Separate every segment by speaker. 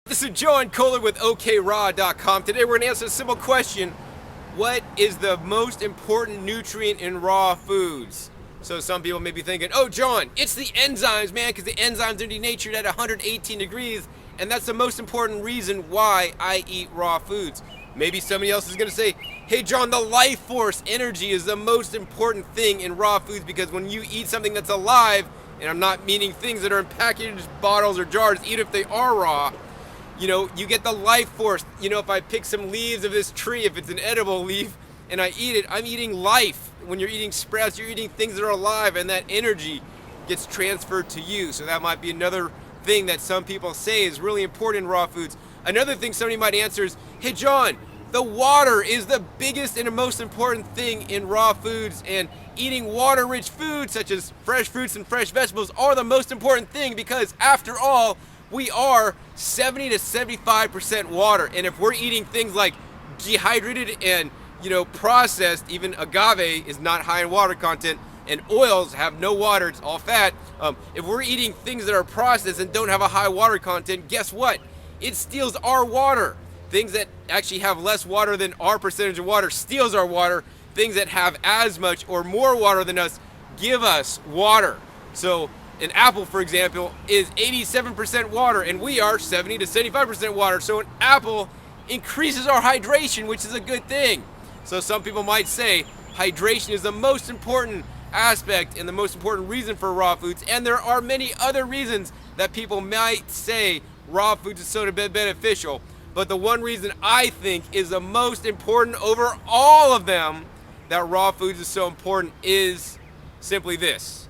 Speaker 1: This is John Kohler with OKRaw.com. Today we're going to answer a simple question. What is the most important nutrient in raw foods? So some people may be thinking, oh John, it's the enzymes, man, because the enzymes are denatured at 118 degrees, and that's the most important reason why I eat raw foods. Maybe somebody else is going to say, hey John, the life force energy is the most important thing in raw foods, because when you eat something that's alive, and I'm not meaning things that are in packaged bottles or jars, even if they are raw, you get the life force. If I pick some leaves of this tree, if it's an edible leaf, and I eat it, I'm eating life. When you're eating sprouts, you're eating things that are alive, and that energy gets transferred to you. So that might be another thing that some people say is really important in raw foods. Another thing somebody might answer is, hey John, the water is the biggest and the most important thing in raw foods, and eating water-rich foods such as fresh fruits and fresh vegetables are the most important thing, because after all, we are 70 to 75% water. And if we're eating things like dehydrated and processed, even agave is not high in water content, and oils have no water, it's all fat. If we're eating things that are processed and don't have a high water content, guess what? It steals our water. Things that actually have less water than our percentage of water steals our water. Things that have as much or more water than us give us water. So an apple, for example, is 87% water, and we are 70 to 75% water. So an apple increases our hydration, which is a good thing. So some people might say hydration is the most important aspect and the most important reason for raw foods. And there are many other reasons that people might say raw foods is so beneficial. But the one reason I think is the most important over all of them, that raw foods is so important, is simply this.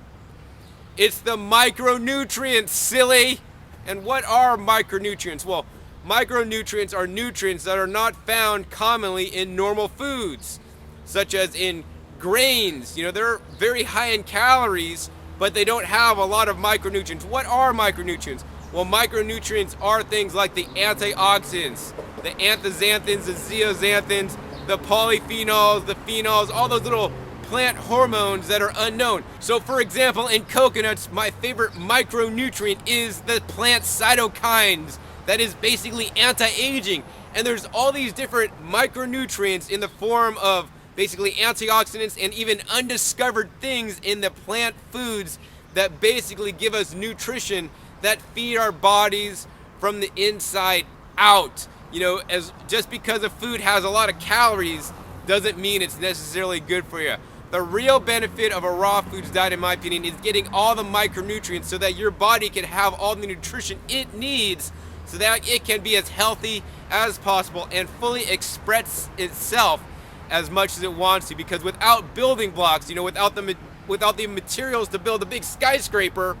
Speaker 1: It's the micronutrients, silly. And what are micronutrients? Well, micronutrients are nutrients that are not found commonly in normal foods, such as in grains. They're very high in calories, but they don't have a lot of micronutrients. What are micronutrients? Well, micronutrients are things like the antioxidants, the anthocyanins, the zeaxanthins, the polyphenols, the phenols, all those little plant hormones that are unknown. So for example, in coconuts, my favorite micronutrient is the plant cytokines. That is basically anti-aging. And there's all these different micronutrients in the form of basically antioxidants and even undiscovered things in the plant foods that basically give us nutrition that feed our bodies from the inside out. As just because a food has a lot of calories doesn't mean it's necessarily good for you. The real benefit of a raw foods diet, in my opinion, is getting all the micronutrients so that your body can have all the nutrition it needs so that it can be as healthy as possible and fully express itself as much as it wants to. Because without building blocks, without the materials to build a big skyscraper,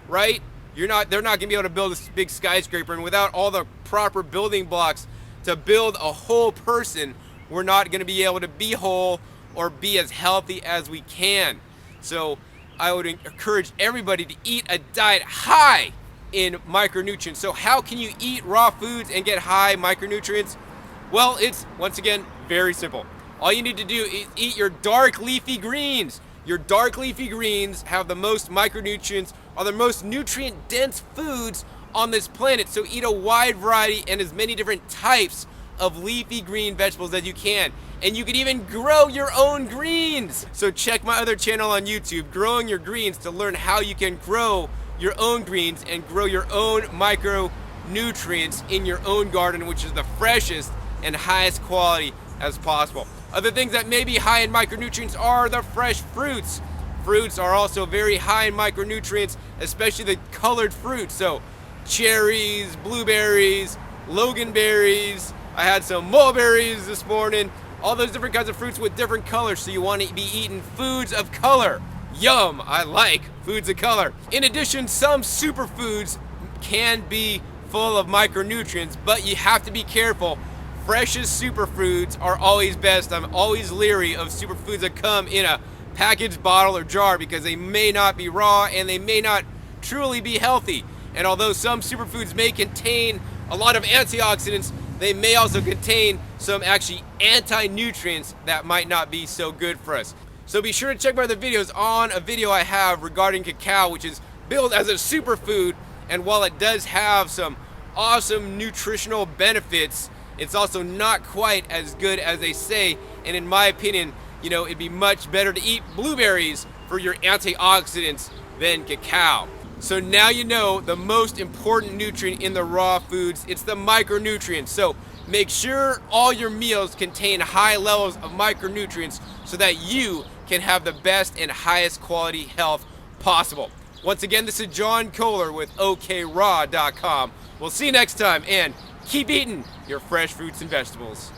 Speaker 1: right? They're not going to be able to build a big skyscraper, and without all the proper building blocks to build a whole person, we're not going to be able to be whole or be as healthy as we can. So I would encourage everybody to eat a diet high in micronutrients. So how can you eat raw foods and get high micronutrients? Well, it's, once again, very simple. All you need to do is eat your dark leafy greens. Your dark leafy greens have the most micronutrients, are the most nutrient dense foods on this planet. So eat a wide variety and as many different types of leafy green vegetables as you can. And you can even grow your own greens. So check my other channel on YouTube, Growing Your Greens, to learn how you can grow your own greens and grow your own micronutrients in your own garden, which is the freshest and highest quality as possible. Other things that may be high in micronutrients are the fresh fruits. Fruits are also very high in micronutrients, especially the colored fruits. So cherries, blueberries, loganberries. I had some mulberries this morning. All those different kinds of fruits with different colors. So you want to be eating foods of color. Yum, I like foods of color. In addition, some superfoods can be full of micronutrients, but you have to be careful. Freshest superfoods are always best. I'm always leery of superfoods that come in a packaged bottle or jar, because they may not be raw and they may not truly be healthy. And although some superfoods may contain a lot of antioxidants, they may also contain some actually anti-nutrients that might not be so good for us. So be sure to check my other videos on a video I have regarding cacao, which is billed as a superfood. And while it does have some awesome nutritional benefits, it's also not quite as good as they say. And in my opinion, it'd be much better to eat blueberries for your antioxidants than cacao. So now you know the most important nutrient in the raw foods. It's the micronutrients. So make sure all your meals contain high levels of micronutrients so that you can have the best and highest quality health possible. Once again, this is John Kohler with OKRaw.com. We'll see you next time, and keep eating your fresh fruits and vegetables.